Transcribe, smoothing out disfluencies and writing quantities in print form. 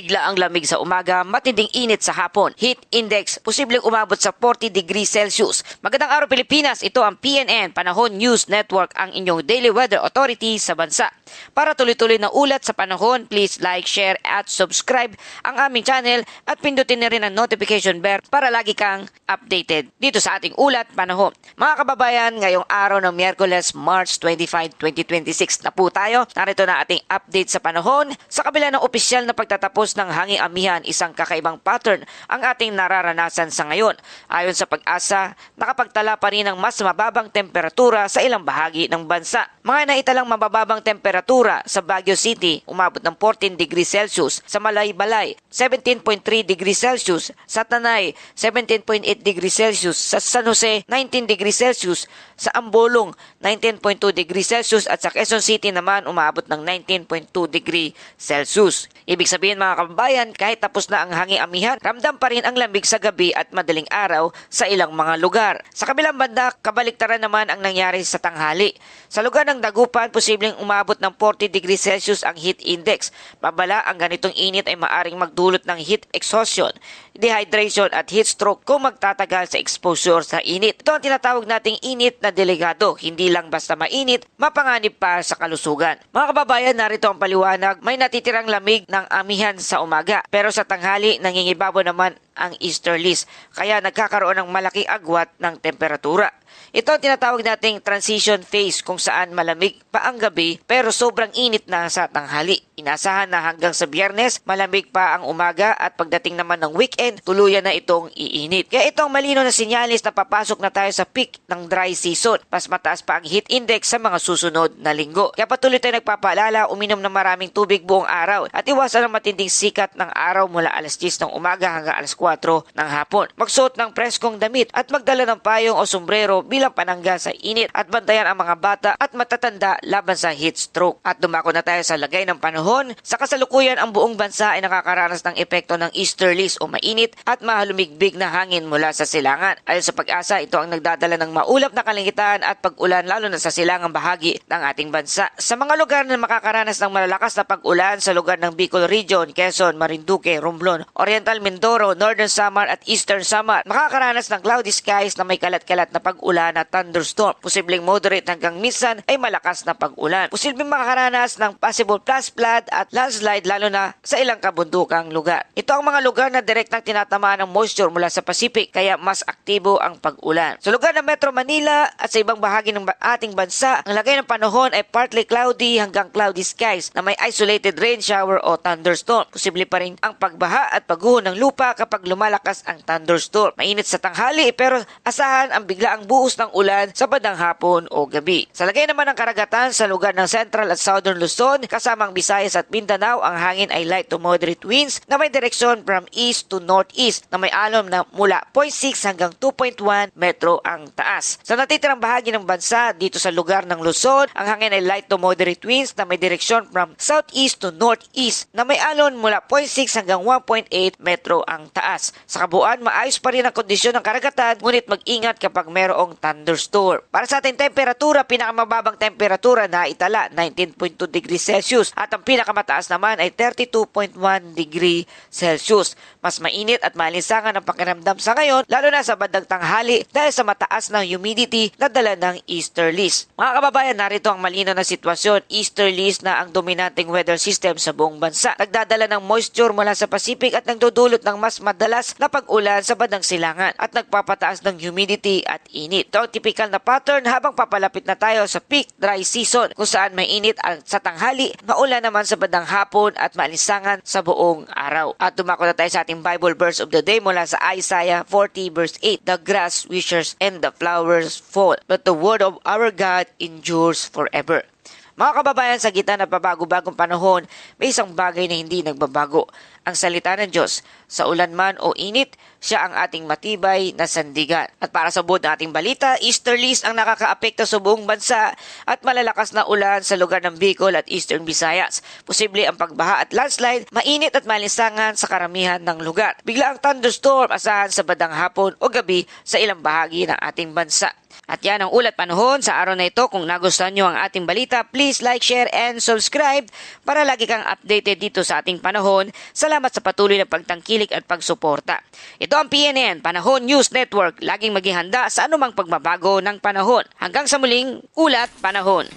Bigla ang lamig sa umaga, matinding init sa hapon. Heat index posibleng umabot sa 40 degrees Celsius. Magandang araw Pilipinas, ito ang PNN Panahon News Network, ang inyong daily weather authority sa bansa. Para tuloy-tuloy na ulat sa panahon, please like, share at subscribe ang aming channel at pindutin na rin ang notification bell para lagi kang updated dito sa ating ulat panahon. Mga kababayan, ngayong araw ng Miyerkules, March 25, 2026 na po tayo. Narito na ating update sa panahon. Sa kabila ng opisyal na pagtatapos ng hanging amihan, isang kakaibang pattern ang ating nararanasan sa ngayon. Ayon sa Pag-asa, nakapagtala pa rin ng mas mababang temperatura sa ilang bahagi ng bansa. Mga naitalang mabababang temperatura sa Baguio City, umabot ng 14 degrees Celsius, sa Malaybalay, 17.3 degrees Celsius, sa Tanay, 17.8 degrees Celsius, sa San Jose, 19 degrees Celsius, sa Ambolong, 19.2 degrees Celsius, at sa Quezon City naman umabot ng 19.2 degrees Celsius. Ibig sabihin mga kababayan, kahit tapos na ang hanging amihan, ramdam pa rin ang lamig sa gabi at madaling araw sa ilang mga lugar. Sa kabilang banda, kabaliktaran naman ang nangyari sa tanghali. Sa lugar ng Dagupan, posibleng umabot ng 40 degrees Celsius ang heat index. Babala, ang ganitong init ay maaring magdulot ng heat exhaustion, dehydration at heat stroke kung magtatagal sa exposure sa init. Ito ang tinatawag nating init na delikado. Hindi lang basta mainit, mapanganib pa sa kalusugan. Mga kababayan, narito ang paliwanag. May natitirang lamig ng amihan sa umaga, pero sa tanghali nangingibabaw naman ang easterlies, kaya nagkakaroon ng malaking agwat ng temperatura. Ito ang tinatawag nating transition phase, kung saan malamig pa ang gabi pero sobrang init na sa tanghali. Inasahan na hanggang sa Biyernes, malamig pa ang umaga at pagdating naman ng weekend, tuluyan na itong iinit. Kaya itong malino na sinyalis na papasok na tayo sa peak ng dry season. Mas mataas pa ang heat index sa mga susunod na linggo. Kaya patuloy tayo nagpapaalala, uminom ng maraming tubig buong araw at iwasan ang matinding sikat ng araw mula alas 10 ng umaga hanggang alas 4 ng hapon. Magsuot ng preskong damit at magdala ng payong o sombrero bilang panangga sa init at bantayan ang mga bata at matatanda laban sa heat stroke. At dumako na tayo sa lagay ng panahon. Sa kasalukuyan, ang buong bansa ay nakakaranas ng epekto ng easterlies o mainit at mahalumigbig na hangin mula sa silangan. Ayon sa Pag-asa, ito ang nagdadala ng maulap na kalangitan at pag-ulan lalo na sa silangang bahagi ng ating bansa. Sa mga lugar na makakaranas ng malalakas na pag-ulan sa lugar ng Bicol Region, Quezon, Marinduque, Romblon, Oriental Mindoro, Northern Samar at Eastern Samar, makakaranas ng cloudy skies na may kalat-kalat na pag-ulan at thunderstorm. Posibleng moderate hanggang minsan ay malakas na pag-ulan. Posibleng makakaranas ng possible flash flood at landslide lalo na sa ilang kabundukang lugar. Ito ang mga lugar na direktang tinatamaan ng moisture mula sa Pacific, kaya mas aktibo ang pag-ulan. Sa lugar ng Metro Manila at sa ibang bahagi ng ating bansa, ang lagay ng panahon ay partly cloudy hanggang cloudy skies na may isolated rain shower o thunderstorm. Posible pa rin ang pagbaha at pagguho ng lupa kapag lumalakas ang thunderstorm. Mainit sa tanghali pero asahan ang biglaang buhos ng ulan sa bandang hapon o gabi. Sa lagay naman ng karagatan sa lugar ng Central at Southern Luzon, kasamang Visayas at Mindanao, ang hangin ay light to moderate winds na may direksyon from east to northeast na may alon na mula 0.6 hanggang 2.1 metro ang taas. Sa natitirang bahagi ng bansa, dito sa lugar ng Luzon, ang hangin ay light to moderate winds na may direksyon from southeast to northeast na may alon mula 0.6 hanggang 1.8 metro ang taas. Sa kabuuan, maayos pa rin ang kondisyon ng karagatan, ngunit mag-ingat kapag mayroong thunderstorm. Para sa ating temperatura, pinakamababang temperatura na itala 19.2 degrees Celsius at ang pinakamataas naman ay 32.1 degree Celsius. Mas mainit at malinsangan ang pakiramdam sa ngayon, lalo na sa bandang tanghali dahil sa mataas na humidity na dala ng easterlies. Mga kababayan, narito ang malinaw na sitwasyon. Easterlies na ang dominanteng weather system sa buong bansa. Nagdadala ng moisture mula sa Pacific at nagdudulot ng mas madalas na pag-ulan sa bandang silangan at nagpapataas ng humidity at init. Ito ang typical na pattern habang papalapit na tayo sa peak dry season, kung saan may init sa tanghali, maulan naman sa bandang hapon at malinsangan sa buong araw. At dumako na tayo sa ating Bible verse of the day mula sa Isaiah 40 verse 8. The grass withers and the flowers fall, but the word of our God endures forever. Mga kababayan, sa gitna ng pabago-bagong panahon, may isang bagay na hindi nagbabago. Ang salita ng Diyos. Sa ulan man o init, siya ang ating matibay na sandigan. At para sa buod na ating balita, easterlies ang nakakaapekto sa buong bansa at malalakas na ulan sa lugar ng Bicol at Eastern Visayas. Posible ang pagbaha at landslide, mainit at malinsangan sa karamihan ng lugar. Bigla ang thunderstorm asahan sa bandang hapon o gabi sa ilang bahagi ng ating bansa. At yan ang ulat panahon sa araw na ito. Kung nagustuhan nyo ang ating balita, please like, share, and subscribe para lagi kang updated dito sa ating panahon. Salamat sa patuloy na pagtangkilik at pagsuporta. Ito ang PNN, Panahon News Network. Laging maging handa sa anumang pagbabago ng panahon. Hanggang sa muling ulat panahon.